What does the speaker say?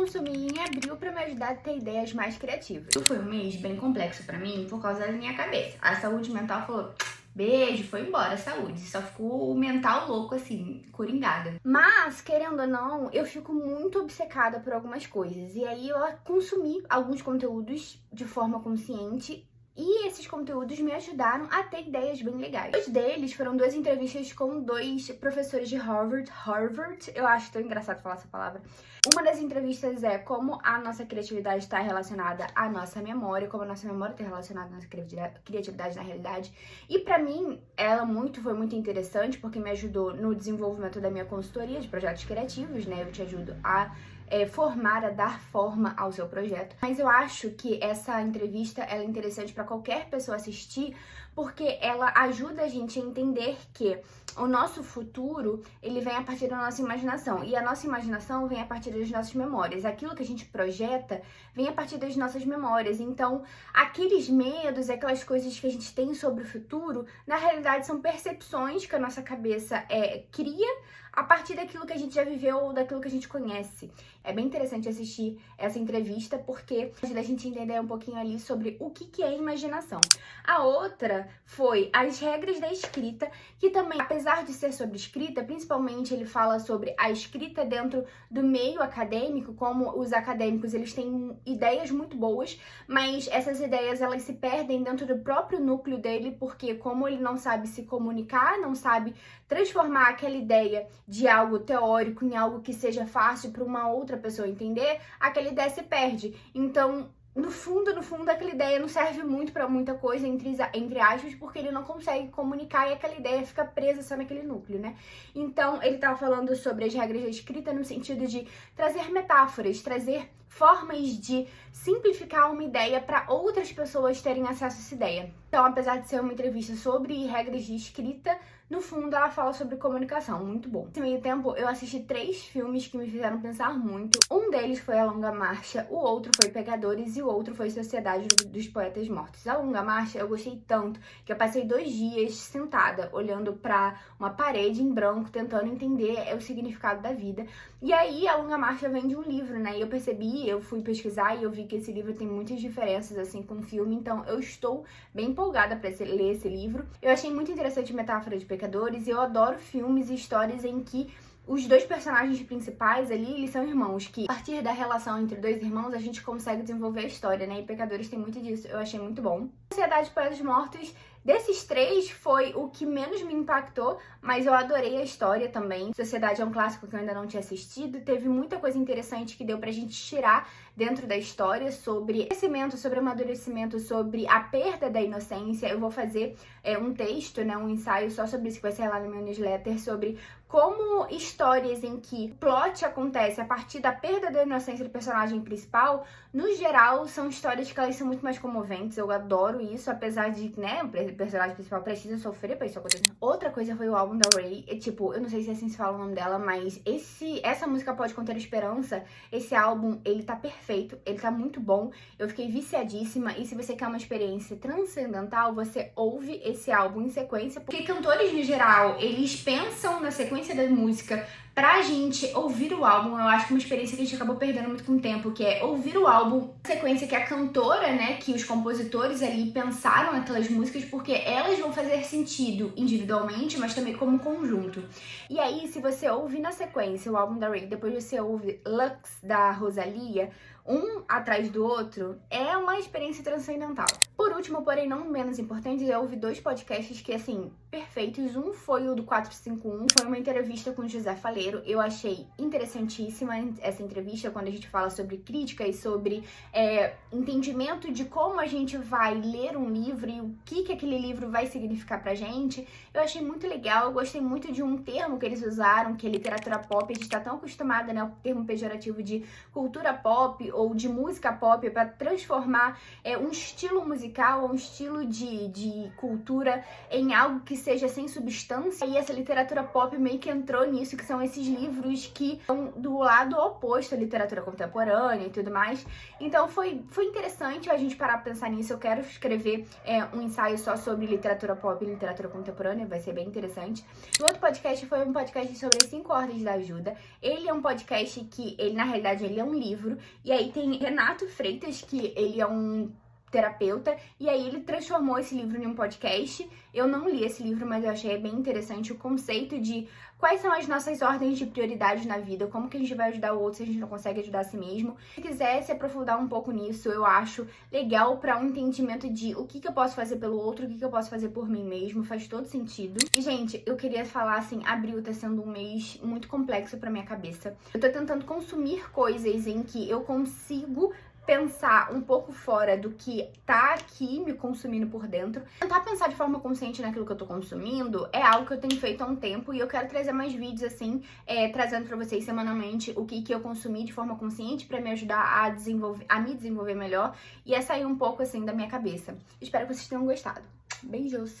consumir e abriu pra me ajudar a ter ideias mais criativas. Foi um mês bem complexo pra mim por causa da minha cabeça. A saúde mental falou: beijo, foi embora a saúde. Só ficou o mental louco, assim, coringada. Mas, querendo ou não, eu fico muito obcecada por algumas coisas. E aí eu consumi alguns conteúdos de forma consciente. E esses conteúdos me ajudaram a ter ideias bem legais. Dois deles foram 2 entrevistas com 2 professores de Harvard. Eu acho tão engraçado falar essa palavra. Uma das entrevistas é como a nossa criatividade está relacionada à nossa memória, como a nossa memória está relacionada à nossa criatividade na realidade. E pra mim, ela foi muito interessante, porque me ajudou no desenvolvimento da minha consultoria de projetos criativos, né? Eu te ajudo a formar, a dar forma ao seu projeto. Mas eu acho que essa entrevista ela é interessante para qualquer pessoa assistir, porque ela ajuda a gente a entender que o nosso futuro, ele vem a partir da nossa imaginação. E a nossa imaginação vem a partir das nossas memórias. Aquilo que a gente projeta vem a partir das nossas memórias. Então, aqueles medos, aquelas coisas que a gente tem sobre o futuro, na realidade são percepções que a nossa cabeça cria a partir daquilo que a gente já viveu ou daquilo que a gente conhece. É bem interessante assistir essa entrevista, porque ajuda a gente a entender um pouquinho ali sobre o que é imaginação. A outra foi as regras da escrita, que também, apesar de ser sobre escrita, principalmente ele fala sobre a escrita dentro do meio acadêmico, como os acadêmicos eles têm ideias muito boas, mas essas ideias elas se perdem dentro do próprio núcleo dele, porque como ele não sabe se comunicar, não sabe transformar aquela ideia de algo teórico em algo que seja fácil para uma outra pessoa entender, aquela ideia se perde. Então, no fundo, aquela ideia não serve muito para muita coisa, entre aspas, porque ele não consegue comunicar e aquela ideia fica presa só naquele núcleo, né? Então, ele tava falando sobre as regras da escrita no sentido de trazer metáforas, trazer formas de simplificar uma ideia para outras pessoas terem acesso a essa ideia. Então, apesar de ser uma entrevista sobre regras de escrita, no fundo ela fala sobre comunicação, muito bom. Nesse meio tempo, eu assisti 3 filmes que me fizeram pensar muito. Um deles foi A Longa Marcha, o outro foi Pegadores e o outro foi Sociedade dos Poetas Mortos. A Longa Marcha eu gostei tanto que eu passei 2 dias sentada, olhando pra uma parede em branco, tentando entender o significado da vida. E aí, A Longa Marcha vem de um livro, né? E eu fui pesquisar e eu vi que esse livro tem muitas diferenças, assim, com o filme. Então, eu estou bem empolgada pra ler esse livro. Eu achei muito interessante a metáfora de Pecadores e eu adoro filmes e histórias em que os 2 personagens principais ali, eles são irmãos, que a partir da relação entre 2 irmãos a gente consegue desenvolver a história, né? E Pecadores tem muito disso, eu achei muito bom. Sociedade de Poetas Mortos, desses 3 foi o que menos me impactou, mas eu adorei a história também. Sociedade é um clássico que eu ainda não tinha assistido, teve muita coisa interessante que deu pra gente tirar dentro da história sobre crescimento, sobre amadurecimento, sobre a perda da inocência. Eu vou fazer um texto, né, um ensaio só sobre isso que vai ser lá no meu newsletter, sobre como histórias em que o plot acontece a partir da perda da inocência do personagem principal, no geral, são histórias que elas são muito mais comoventes. Eu adoro isso, apesar de, né, o personagem principal precisa sofrer pra isso acontecer. Outra coisa foi o álbum da Ray. Tipo, eu não sei se assim se fala o nome dela, mas essa música Pode Conter Esperança, esse álbum, ele tá perfeito, ele tá muito bom. Eu fiquei viciadíssima e se você quer uma experiência transcendental, você ouve esse álbum em sequência, porque cantores, no geral, eles pensam na sequência da música pra gente ouvir o álbum. Eu acho que uma experiência que a gente acabou perdendo muito com o tempo, que é ouvir o álbum, a sequência que a cantora, né, que os compositores ali pensaram aquelas músicas, porque elas vão fazer sentido individualmente, mas também como conjunto. E aí, se você ouvir na sequência o álbum da Ray, depois você ouve Lux, da Rosalía, um atrás do outro, é uma experiência transcendental. Por último, porém não menos importante, eu ouvi 2 podcasts que, assim, perfeitos. Um foi o do 451, foi uma entrevista com o José Faleiro. Eu achei interessantíssima essa entrevista, quando a gente fala sobre crítica e sobre entendimento de como a gente vai ler um livro e o que aquele livro vai significar pra gente. Eu achei muito legal, eu gostei muito de um termo que eles usaram, que é literatura pop. A gente tá tão acostumada, né, o termo pejorativo de cultura pop ou de música pop, para transformar um estilo musical musical, a um estilo de cultura, em algo que seja sem substância. E essa literatura pop meio que entrou nisso, que são esses livros que são do lado oposto à literatura contemporânea e tudo mais. Então foi interessante a gente parar pra pensar nisso. Eu quero escrever um ensaio só sobre literatura pop e literatura contemporânea, vai ser bem interessante. O outro podcast foi um podcast sobre as 5 ordens da ajuda. Ele é um podcast que, na realidade, ele é um livro. E aí tem Renato Freitas, que ele é um terapeuta, e aí ele transformou esse livro em um podcast. Eu não li esse livro, mas eu achei bem interessante o conceito de quais são as nossas ordens de prioridade na vida, como que a gente vai ajudar o outro se a gente não consegue ajudar a si mesmo. Se quiser se aprofundar um pouco nisso, eu acho legal para um entendimento de o que eu posso fazer pelo outro, o que eu posso fazer por mim mesmo, faz todo sentido. E, gente, eu queria falar assim, abril tá sendo um mês muito complexo pra minha cabeça. Eu tô tentando consumir coisas em que eu consigo pensar um pouco fora do que tá aqui me consumindo por dentro. Tentar pensar de forma consciente naquilo que eu tô consumindo é algo que eu tenho feito há um tempo e eu quero trazer mais vídeos assim, trazendo pra vocês semanalmente o que eu consumi de forma consciente pra me ajudar a me desenvolver melhor e a sair um pouco assim da minha cabeça. Espero que vocês tenham gostado. Beijos!